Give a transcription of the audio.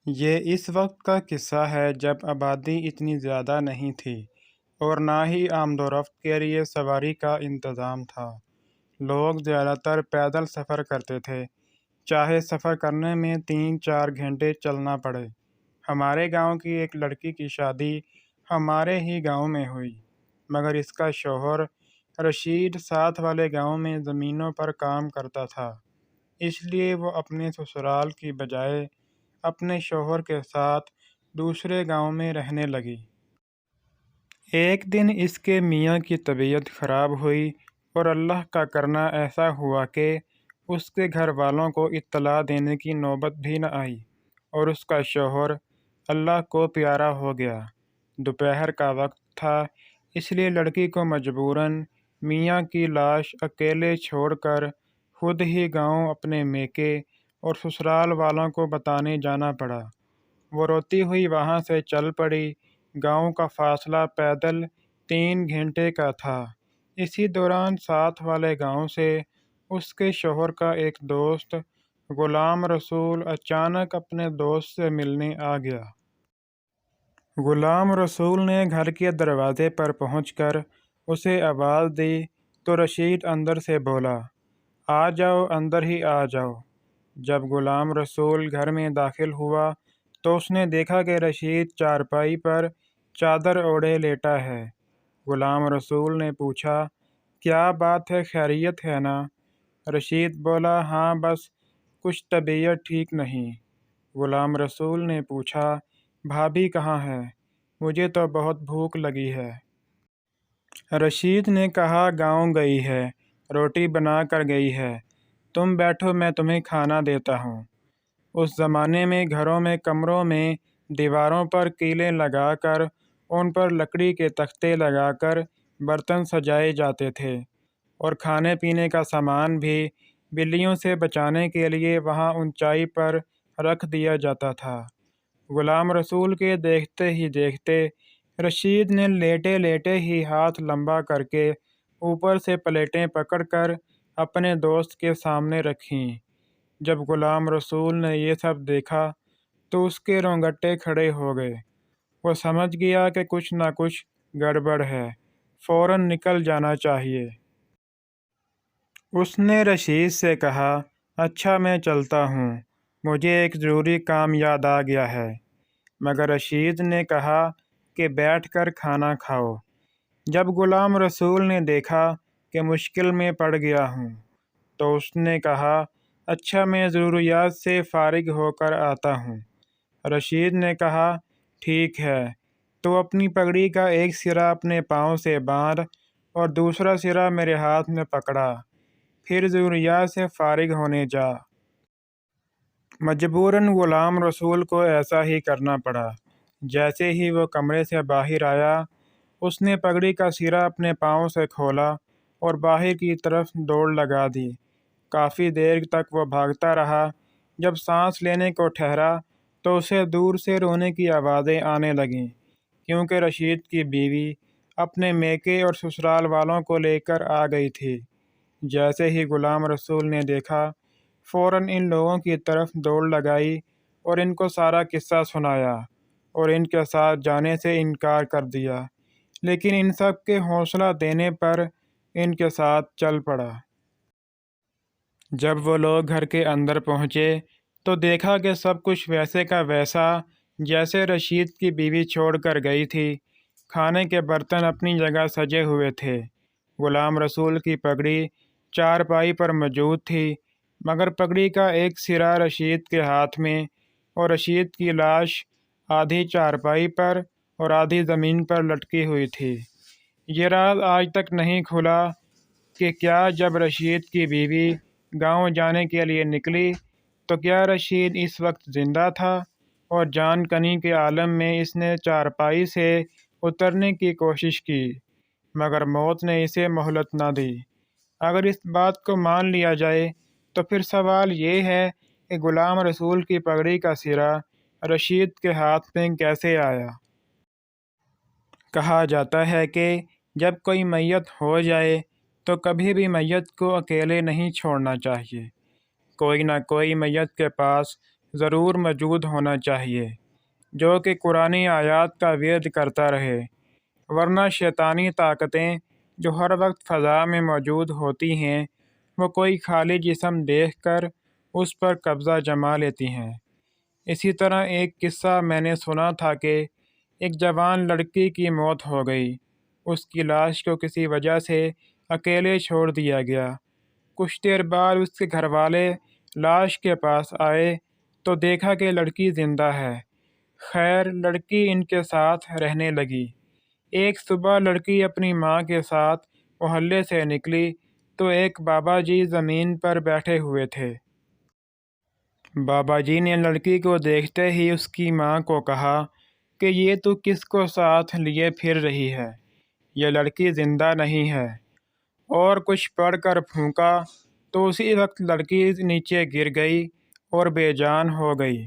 یہ اس وقت کا قصہ ہے جب آبادی اتنی زیادہ نہیں تھی اور نہ ہی آمد و رفت کے لیے سواری کا انتظام تھا۔ لوگ زیادہ تر پیدل سفر کرتے تھے، چاہے سفر کرنے میں 3-4 گھنٹے چلنا پڑے۔ ہمارے گاؤں کی ایک لڑکی کی شادی ہمارے ہی گاؤں میں ہوئی، مگر اس کا شوہر رشید ساتھ والے گاؤں میں زمینوں پر کام کرتا تھا، اس لیے وہ اپنے سسرال کی بجائے اپنے شوہر کے ساتھ دوسرے گاؤں میں رہنے لگی۔ ایک دن اس کے میاں کی طبیعت خراب ہوئی اور اللہ کا کرنا ایسا ہوا کہ اس کے گھر والوں کو اطلاع دینے کی نوبت بھی نہ آئی اور اس کا شوہر اللہ کو پیارا ہو گیا۔ دوپہر کا وقت تھا، اس لیے لڑکی کو مجبوراً میاں کی لاش اکیلے چھوڑ کر خود ہی گاؤں اپنے میکے اور سسرال والوں کو بتانے جانا پڑا۔ وہ روتی ہوئی وہاں سے چل پڑی۔ گاؤں کا فاصلہ پیدل 3 گھنٹے کا تھا۔ اسی دوران ساتھ والے گاؤں سے اس کے شوہر کا ایک دوست غلام رسول اچانک اپنے دوست سے ملنے آ گیا۔ غلام رسول نے گھر کے دروازے پر پہنچ کر اسے آواز دی تو رشید اندر سے بولا، آ جاؤ، اندر ہی آ جاؤ۔ جب غلام رسول گھر میں داخل ہوا تو اس نے دیکھا کہ رشید چارپائی پر چادر اوڑھے لیٹا ہے۔ غلام رسول نے پوچھا، کیا بات ہے، خیریت ہے نا؟ رشید بولا، ہاں بس کچھ طبیعت ٹھیک نہیں۔ غلام رسول نے پوچھا، بھابھی کہاں ہے؟ مجھے تو بہت بھوک لگی ہے۔ رشید نے کہا، گاؤں گئی ہے، روٹی بنا کر گئی ہے، تم بیٹھو میں تمہیں کھانا دیتا ہوں۔ اس زمانے میں گھروں میں کمروں میں دیواروں پر کیلیں لگا کر ان پر لکڑی کے تختے لگا کر برتن سجائے جاتے تھے اور کھانے پینے کا سامان بھی بلیوں سے بچانے کے لیے وہاں اونچائی پر رکھ دیا جاتا تھا۔ غلام رسول کے دیکھتے ہی دیکھتے رشید نے لیٹے لیٹے ہی ہاتھ لمبا کر کے اوپر سے پلیٹیں پکڑ کر اپنے دوست کے سامنے رکھیں۔ جب غلام رسول نے یہ سب دیکھا تو اس کے رونگٹے کھڑے ہو گئے۔ وہ سمجھ گیا کہ کچھ نہ کچھ گڑبڑ ہے، فوراً نکل جانا چاہیے۔ اس نے رشید سے کہا، اچھا میں چلتا ہوں، مجھے ایک ضروری کام یاد آ گیا ہے۔ مگر رشید نے کہا کہ بیٹھ کر کھانا کھاؤ۔ جب غلام رسول نے دیکھا کہ مشکل میں پڑ گیا ہوں تو اس نے کہا، اچھا میں ضروریات سے فارغ ہو کر آتا ہوں۔ رشید نے کہا، ٹھیک ہے، تو اپنی پگڑی کا ایک سرا اپنے پاؤں سے باندھ اور دوسرا سرا میرے ہاتھ میں پکڑا، پھر ضروریات سے فارغ ہونے جا۔ مجبوراً غلام رسول کو ایسا ہی کرنا پڑا۔ جیسے ہی وہ کمرے سے باہر آیا، اس نے پگڑی کا سرا اپنے پاؤں سے کھولا اور باہر کی طرف دوڑ لگا دی۔ کافی دیر تک وہ بھاگتا رہا۔ جب سانس لینے کو ٹھہرا تو اسے دور سے رونے کی آوازیں آنے لگیں، کیونکہ رشید کی بیوی اپنے میکے اور سسرال والوں کو لے کر آ گئی تھی۔ جیسے ہی غلام رسول نے دیکھا، فوراً ان لوگوں کی طرف دوڑ لگائی اور ان کو سارا قصہ سنایا اور ان کے ساتھ جانے سے انکار کر دیا، لیکن ان سب کے حوصلہ دینے پر ان کے ساتھ چل پڑا۔ جب وہ لوگ گھر کے اندر پہنچے تو دیکھا کہ سب کچھ ویسے کا ویسا جیسے رشید کی بیوی چھوڑ کر گئی تھی۔ کھانے کے برتن اپنی جگہ سجے ہوئے تھے۔ غلام رسول کی پگڑی چارپائی پر موجود تھی، مگر پگڑی کا ایک سرا رشید کے ہاتھ میں اور رشید کی لاش آدھی چارپائی پر اور آدھی زمین پر لٹکی ہوئی تھی۔ یہ راز آج تک نہیں کھلا کہ کیا جب رشید کی بیوی گاؤں جانے کے لیے نکلی تو کیا رشید اس وقت زندہ تھا اور جان کنی کے عالم میں اس نے چارپائی سے اترنے کی کوشش کی، مگر موت نے اسے مہلت نہ دی۔ اگر اس بات کو مان لیا جائے تو پھر سوال یہ ہے کہ غلام رسول کی پگڑی کا سرا رشید کے ہاتھ میں کیسے آیا؟ کہا جاتا ہے کہ جب کوئی میت ہو جائے تو کبھی بھی میت کو اکیلے نہیں چھوڑنا چاہیے۔ کوئی نہ کوئی میت کے پاس ضرور موجود ہونا چاہیے، جو کہ قرآن آیات کا ورد کرتا رہے، ورنہ شیطانی طاقتیں جو ہر وقت فضا میں موجود ہوتی ہیں وہ کوئی خالی جسم دیکھ کر اس پر قبضہ جما لیتی ہیں۔ اسی طرح ایک قصہ میں نے سنا تھا کہ ایک جوان لڑکی کی موت ہو گئی، اس کی لاش کو کسی وجہ سے اکیلے چھوڑ دیا گیا۔ کچھ دیر بعد اس کے گھر والے لاش کے پاس آئے تو دیکھا کہ لڑکی زندہ ہے۔ خیر، لڑکی ان کے ساتھ رہنے لگی۔ ایک صبح لڑکی اپنی ماں کے ساتھ محلے سے نکلی تو ایک بابا جی زمین پر بیٹھے ہوئے تھے۔ بابا جی نے لڑکی کو دیکھتے ہی اس کی ماں کو کہا کہ یہ تو کس کو ساتھ لیے پھر رہی ہے؟ یہ لڑکی زندہ نہیں ہے۔ اور کچھ پڑھ کر پھونکا تو اسی وقت لڑکی نیچے گر گئی اور بے جان ہو گئی۔